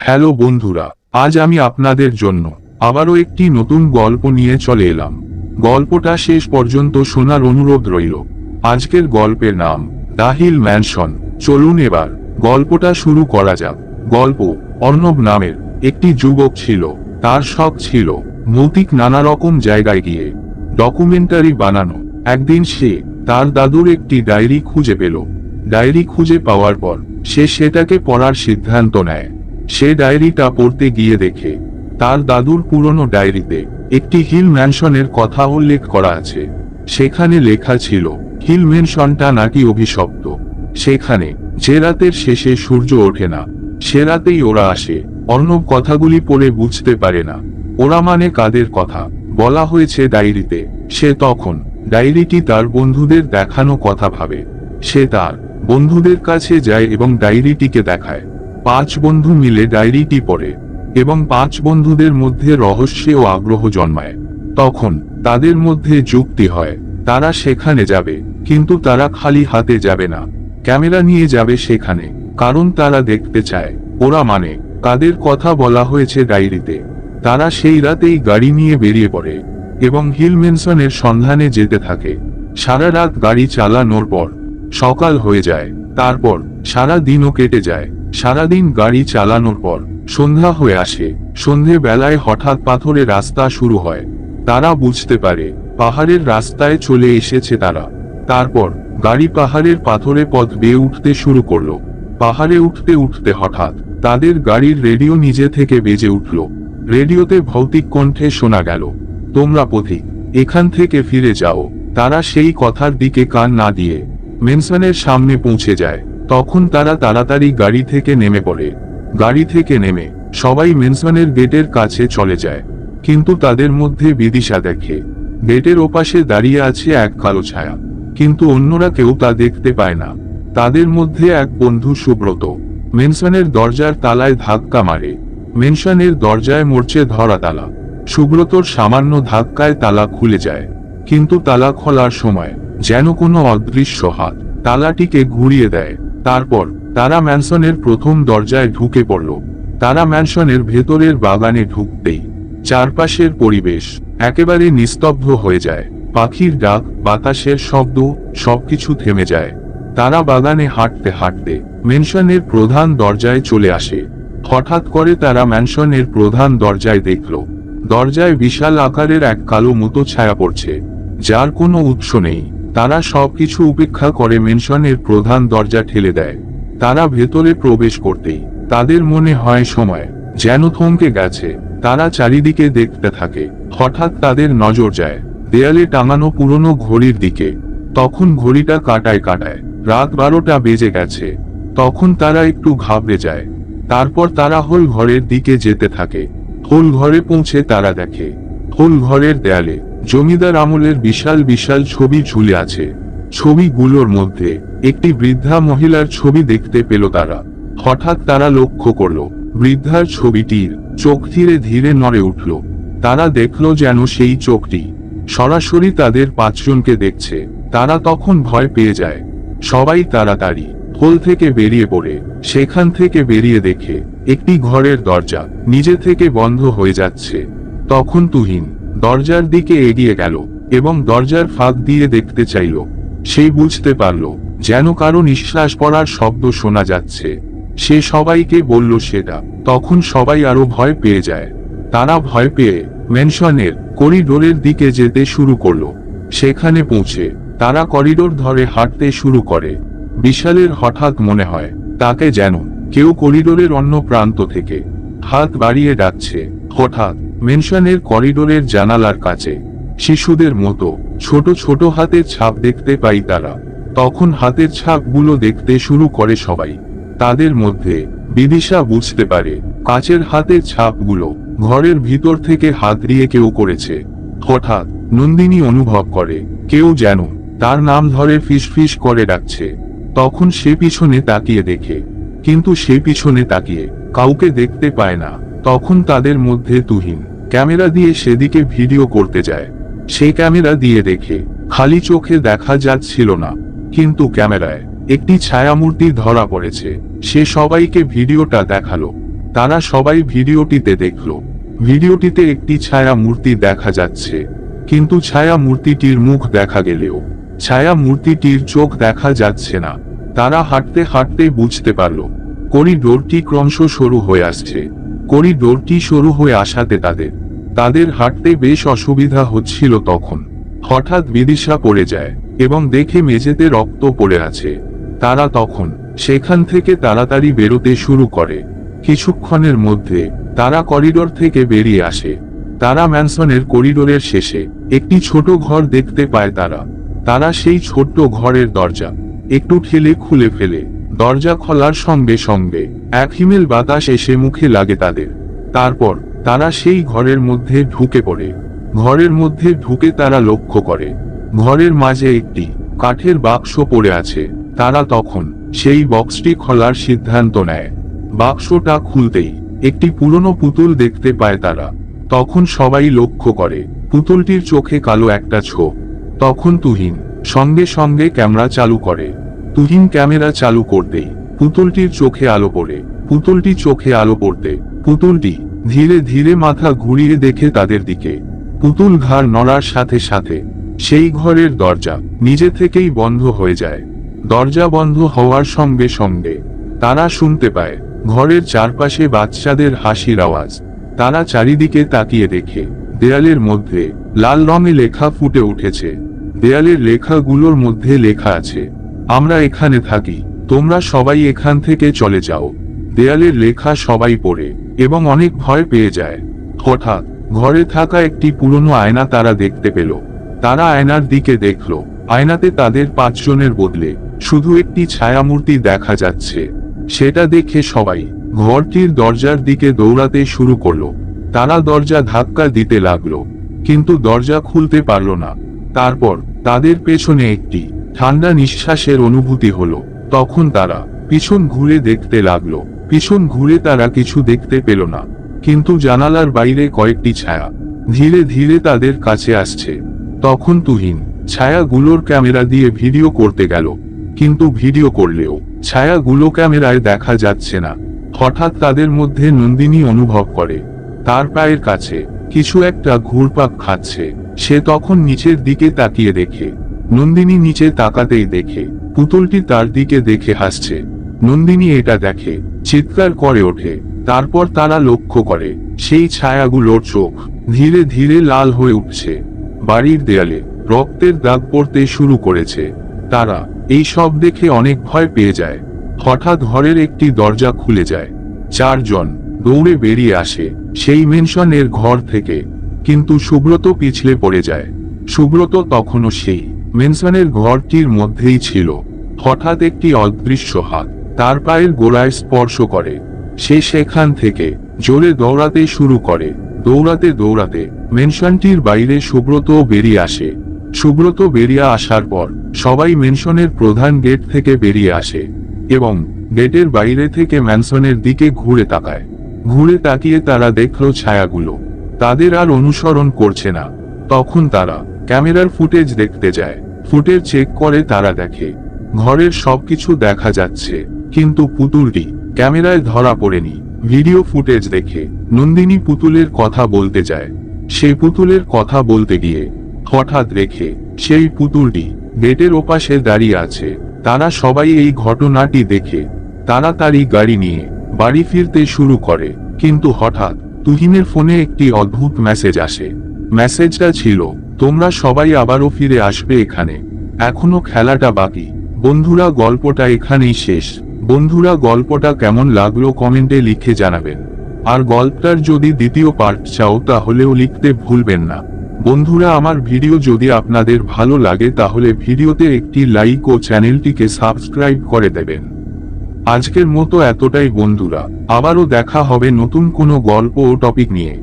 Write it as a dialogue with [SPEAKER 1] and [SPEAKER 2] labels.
[SPEAKER 1] Hello বন্ধুরা, আজ আমি আপনাদের জন্য আবারও একটি নতুন গল্প নিয়ে চলে এলাম। গল্পটা শেষ পর্যন্ত শোনার অনুরোধ রইল। আজকের গল্পের নাম দ্য হিল ম্যানশন। চলুন এবার গল্পটা শুরু করা যাক। গল্প: অর্ণব নামের একটি যুবক ছিল। তার শখ ছিল ভৌতিক নানা রকম জায়গায় গিয়ে ডকুমেন্টারি বানানো। একদিন সে তার দাদুর একটি ডায়েরি খুঁজে পেল। ডায়েরি খুঁজে পাওয়ার পর সে সেটাকে পড়ার সিদ্ধান্ত নেয়। সে ডায়েরিটা পড়তে গিয়ে দেখে তার দাদুর পুরনো ডায়েরিতে একটি হিল ম্যানশনের কথা উল্লেখ করা আছে। সেখানে লেখা ছিল হিল ম্যানশনটা নাকি অভিশপ্ত। সেখানে যে রাতের শেষে সূর্য ওঠে না, সে রাতেই ওরা আসে। অর্ণব কথাগুলি পড়ে বুঝতে পারে না ওরা মানে কাদের কথা বলা হয়েছে ডায়েরিতে। সে তখন ডায়েরিটি তার বন্ধুদের দেখানো কথা ভাবে। সে তার বন্ধুদের কাছে যায় এবং ডায়েরিটিকে দেখায়। 5 বন্ধু মিলে ডায়েরিটি পড়ে এবং 5 বন্ধুদের মধ্যে রহস্যে ও আগ্রহ জন্মায়। তখন তাদের মধ্যে যুক্তি হয় তারা সেখানে যাবে, কিন্তু তারা খালি হাতে যাবে না, ক্যামেরা নিয়ে যাবে সেখানে। কারণ তারা দেখতে চায় ওরা মানে কাদের কথা বলা হয়েছে ডায়েরিতে। তারা সেই রাতেই গাড়ি নিয়ে বেরিয়ে পড়ে এবং হিল ম্যানশনের সন্ধানে যেতে থাকে। সারা রাত গাড়ি চালানোর পর সকাল হয়ে যায়। তারপর সারা দিনও কেটে যায়। সারাদিন গাড়ি চালানোর পর সন্ধ্যা হয়ে আসে। সন্ধে বেলায় হঠাৎ পাথরের রাস্তা শুরু হয়। তারা বুঝতে পারে পাহাড়ের রাস্তায় চলে এসেছে তারা। তারপর গাড়ি পাহাড়ের পাথরে পথ বেয়ে উঠতে শুরু করলো। পাহাড়ে উঠতে উঠতে হঠাৎ তাদের গাড়ির রেডিও নিজে থেকে বেজে উঠল। রেডিওতে ভৌতিক কণ্ঠে শোনা গেল, তোমরা পথিক, এখান থেকে ফিরে যাও। তারা সেই কথার দিকে কান না দিয়ে ম্যানশনের সামনে পৌঁছে যায়। তখন তারা তাড়াতাড়ি গাড়ি থেকে নেমে পড়ে। গাড়ি থেকে নেমে সবাই ম্যানশনের গেটের কাছে চলে যায়, কিন্তু তাদের মধ্যে বিদিশা দেখে গেটের ওপাশে দাঁড়িয়ে আছে এক কালো ছায়া, কিন্তু অন্যরা কেউ তা দেখতে পায় না। তাদের মধ্যে এক বন্ধু সুব্রত ম্যানশনের দরজার তালায় ধাক্কা মারে। ম্যানশনের দরজায় মরচে ধরা তালা। সুব্রতর সামান্য ধাক্কায় তালা খুলে যায়, কিন্তু তালা খোলার সময় যেন কোনো অদৃশ্য হাত তালাটিকে ঘুরিয়ে দেয়। তারপর তারা ম্যানশনের প্রথম দরজায় ঢুকে পড়ল। তারা ম্যানশনের ভেতরের বাগানে ঢুকতেই চারপাশের পরিবেশ একেবারে নিস্তব্ধ হয়ে যায়। পাখির ডাক, বাতাসের শব্দ, সবকিছু থেমে যায়। তারা বাগানে হাঁটতে হাঁটতে ম্যানশনের প্রধান দরজায় চলে আসে। হঠাৎ করে তারা ম্যানশনের প্রধান দরজায় দেখল দরজায় বিশাল আকারের এক কালো মতো ছায়া পড়ছে, যার কোনো উৎস নেই। তারা সবকিছু উপেক্ষা করে ম্যানশনের প্রধান দরজা ঠেলে দেয়। তারা ভেতরে প্রবেশ করতেই তাদের মনে হয় সময় যেন থমকে গেছে। তারা চারিদিকে দেখতে থাকে। হঠাৎ তাদের নজর যায় দেয়ালে টাঙানো পুরনো ঘড়ির দিকে। তখন ঘড়িটা কাঁটায় কাঁটায় রাত 12টা বেজে গেছে। তখন তারা একটু ঘাবড়ে যায়। তারপর তারা হোল ঘরের দিকে যেতে থাকে। হোল ঘরে পৌঁছে তারা দেখে হোল ঘরের দেয়ালে জমিদার আমলের বিশাল বিশাল ছবি ঝুলে আছে। ছবিগুলোর মধ্যে একটি বৃদ্ধা মহিলার ছবি দেখতে পেল তারা। হঠাৎ তারা লক্ষ্য করল বৃদ্ধার ছবিটির চোখ ধীরে ধীরে নড়ে উঠল। তারা দেখল যেন সেই চোখটি সরাসরি তাদের 5 জনকে দেখছে। তারা তখন ভয় পেয়ে যায়। সবাই তাড়াতাড়ি হোল থেকে বেরিয়ে পড়ে সেখান থেকে বেরিয়ে দেখে একটি ঘরের দরজা নিজে থেকে বন্ধ হয়ে যাচ্ছে। তখন তুহিন দরজার দিকে এগিয়ে গেল এবং দরজার ফাঁক দিয়ে দেখতে চাইল। সে বুঝতে পারল যেন কারো নিঃশ্বাস পড়ার শব্দ শোনা যাচ্ছে। সে সবাইকে বলল সেটা। তখন সবাই আরো ভয় পেয়ে যায়। তারা ভয় পেয়ে ম্যানশনের করিডোরের দিকে যেতে শুরু করলো। সেখানে পৌঁছে তারা করিডোর ধরে হাঁটতে শুরু করে। বিশালের হঠাৎ মনে হয় তাকে যেন কেউ করিডোরের অন্য প্রান্ত থেকে হাত বাড়িয়ে ডাকছে। হঠাৎ ম্যানশনের করিডোরের জানালার কাছে শিশুদের মতো ছোট ছোট হাতের ছাপ দেখতে পাই তারা। তখন হাতের ছাপগুলো দেখতে শুরু করে সবাই। তাদের মধ্যে বিদিশা বুঝতে পারে কাচের হাতের ছাপগুলো ঘরের ভিতর থেকে হাত দিয়ে কেউ করেছে। হঠাৎ নন্দিনী অনুভব করে কেউ যেন তার নাম ধরে ফিসফিস করে ডাকছে। তখন সে পিছনে তাকিয়ে দেখে, কিন্তু সে পিছনে তাকিয়ে কাউকে দেখতে পায় না। তখন তাদের মধ্যে তুহিন ক্যামেরা দিয়ে সেদিকে ভিডিও করতে যায়। সে ক্যামেরা দিয়ে দেখে খালি চোখে দেখা যাচ্ছিল না, কিন্তু ক্যামেরায় একটি ছায়ামূর্তি ধরা পড়েছে। সে সবাইকে ভিডিওটা দেখালো। তারা সবাই ভিডিওটিতে দেখল। ভিডিওটিতে একটি ছায়া মূর্তি দেখা যাচ্ছে, কিন্তু ছায়া মূর্তিটির মুখ দেখা গেলেও ছায়া মূর্তিটির চোখ দেখা যাচ্ছে না। তারা হাঁটতে হাঁটতে বুঝতে পারল করিডোরটি ক্রমশ সরু হয়ে আসছে। করিডোরটি সরু হয়ে আসাতে তাদের হাঁটতে বেশ অসুবিধা হচ্ছিল। তখন হঠাৎ বিদিশা পড়ে যায় এবং দেখে মেঝেতে রক্ত পড়ে আছে। তারা তখন সেখান থেকে তাড়াতাড়ি বেরোতে শুরু করে। কিছুক্ষণের মধ্যে তারা করিডোর থেকে বেরিয়ে আসে। তারা ম্যানসনের করিডোরের শেষে একটি ছোট ঘর দেখতে পায়। তারা সেই ছোট্ট ঘরের দরজা একটু ঠেলে খুলে ফেলে। দরজা খোলার সঙ্গে সঙ্গে এক হিমেল বাতাস এসে মুখে লাগে তাদের। তারপর তারা সেই ঘরের মধ্যে ঢুকে পড়ে। ঘরের মধ্যে ঢুকে তারা লক্ষ্য করে ঘরের মাঝে একটি কাঠের বাক্স পড়ে আছে। তারা তখন সেই বক্সটি খোলার সিদ্ধান্ত নেয়। বাক্সটা খুলতেই একটি পুরনো পুতুল দেখতে পায় তারা। তখন সবাই লক্ষ্য করে পুতুলটির চোখে কালো একটা ছোপ। তখন তুহিন সঙ্গে সঙ্গে ক্যামেরা চালু করে। তুহিন ক্যামেরা চালু করতেই পুতুলটির চোখে আলো পড়ে। পুতুলটি চোখে আলো পড়তে পুতুলটি ধীরে ধীরে মাথা ঘুরিয়ে দেখে তাদের দিকে। পুতুল ঘাড় নড়ার সাথে সাথে সেই ঘরের দরজা নিজে থেকেই বন্ধ হয়ে যায়। দরজা বন্ধ হওয়ার সঙ্গে সঙ্গে তারা শুনতে পায় ঘরের চারপাশে বাচ্চাদের হাসির আওয়াজ। তারা চারিদিকে তাকিয়ে দেখে দেয়ালের মধ্যে লাল রঙে লেখা ফুটে উঠেছে। দেয়ালের লেখাগুলোর মধ্যে লেখা আছে, আমরা এখানে থাকি, তোমরা সবাই এখান থেকে চলে যাও। দেয়ালের লেখা সবাই পড়ে এবং অনেক ভয় পেয়ে যায়। হঠাৎ ঘরে থাকা একটি পুরনো আয়না তারা দেখতে পেল। তারা আয়নার দিকে দেখল। আয়নাতে তাদের 5 জনের বদলে শুধু একটি ছায়ামূর্তি দেখা যাচ্ছে। সেটা দেখে সবাই ঘরটির দরজার দিকে দৌড়াতে শুরু করলো। তারা দরজা ধাক্কা দিতে লাগলো, কিন্তু দরজা খুলতে পারল না। তারপর তাদের পেছনে একটি ঠান্ডা নিঃশ্বাসের অনুভূতি হলো। তখন তারা পিছন ঘুরে দেখতে লাগলো। পিছন ঘুরে তারা কিছু দেখতে পেল না, কিন্তু জানালার বাইরে কয়েকটি ছায়া ধীরে ধীরে তাদের কাছে আসছে। তখন তুহিন ছায়াগুলোর ক্যামেরা দিয়ে ভিডিও করতে গেল, কিন্তু ভিডিও করলেও ছায়াগুলো ক্যামেরায় দেখা যাচ্ছে না। হঠাৎ তাদের মধ্যে নন্দিনী অনুভব করে তার পায়ের কাছে কিছু একটা ঘুরপাক খাচ্ছে। সে তখন নিচের দিকে তাকিয়ে দেখে। নন্দিনী নিচে তাকাতেই দেখে পুতুলটি তার দিকে দেখে হাসছে। নন্দিনী এটা দেখে চিৎকার করে ওঠে। তারপর তারা লক্ষ্য করে সেই ছায়াগুলোর চোখ ধীরে ধীরে লাল হয়ে উঠছে। বাড়ির দেয়ালে রক্তের দাগ পড়তে শুরু করেছে। তারা এই সব দেখে অনেক ভয় পেয়ে যায়। হঠাৎ ঘরের একটি দরজা খুলে যায়। 4 জন দৌড়ে বেরিয়ে আসে সেই মেনশনের ঘর থেকে, কিন্তু সুব্রত পিছলে পড়ে যায়। সুব্রত তখনও সেই মেনশনের ঘরটির মধ্যেই ছিল। হঠাৎ একটি অদৃশ্য হাত তার পায়ের গোড়ায় স্পর্শ করে। সে সেখান থেকে জোরে দৌড়াতে শুরু করে। দৌড়াতে দৌড়াতে মেনশনটির বাইরে সুব্রত বেরিয়ে আসে। সুব্রত বেরিয়ে আসার পর সবাই মেনশনের প্রধান গেট থেকে বেরিয়ে আসে এবং গেটের বাইরে থেকে ম্যানসনের দিকে ঘুরে তাকায়। ঘুরে তাকিয়ে তারা দেখল ছায়াগুলো তাদের আর অনুসরণ করছে না। তখন তারা ক্যামেরার ফুটেজ দেখতে যায়। ফুটেজ চেক করে তারা দেখে ঘরের সবকিছু দেখা যাচ্ছে, কিন্তু পুতুলটি ক্যামেরায় ধরা পড়েনি। ভিডিও ফুটেজ দেখে নন্দিনী পুতুলের কথা বলতে যায়। সেই পুতুলের কথা বলতে গিয়ে হঠাৎ দেখে সেই পুতুলটি গেটের ওপাশে দাঁড়িয়ে আছে। তারা সবাই এই ঘটনাটি দেখে তাড়াতাড়ি গাড়ি নিয়ে বাড়ি ফিরতে শুরু করে। কিন্তু হঠাৎ তুহিনের ফোনে একটি অদ্ভুত মেসেজ আসে। মেসেজটা ছিল, তোমরা সবাই আবারও ফিরে আসবে এখানে, এখনো খেলাটা বাকি। বন্ধুরা, গল্পটা এখানেই শেষ। বন্ধুরা, গল্পটা কেমন লাগলো কমেন্টে লিখে জানাবেন। আর গল্পটার যদি দ্বিতীয় পার্ট চাও তাহলেও লিখতে ভুলবেন না। বন্ধুরা, আমার ভিডিও যদি আপনাদের ভালো লাগে তাহলে ভিডিওতে একটি লাইক ও চ্যানেলটিকে সাবস্ক্রাইব করে দেবেন। আজকের মতো এতটাই বন্ধুরা, আবারও দেখা হবে নতুন কোনো গল্প ও টপিক নিয়ে।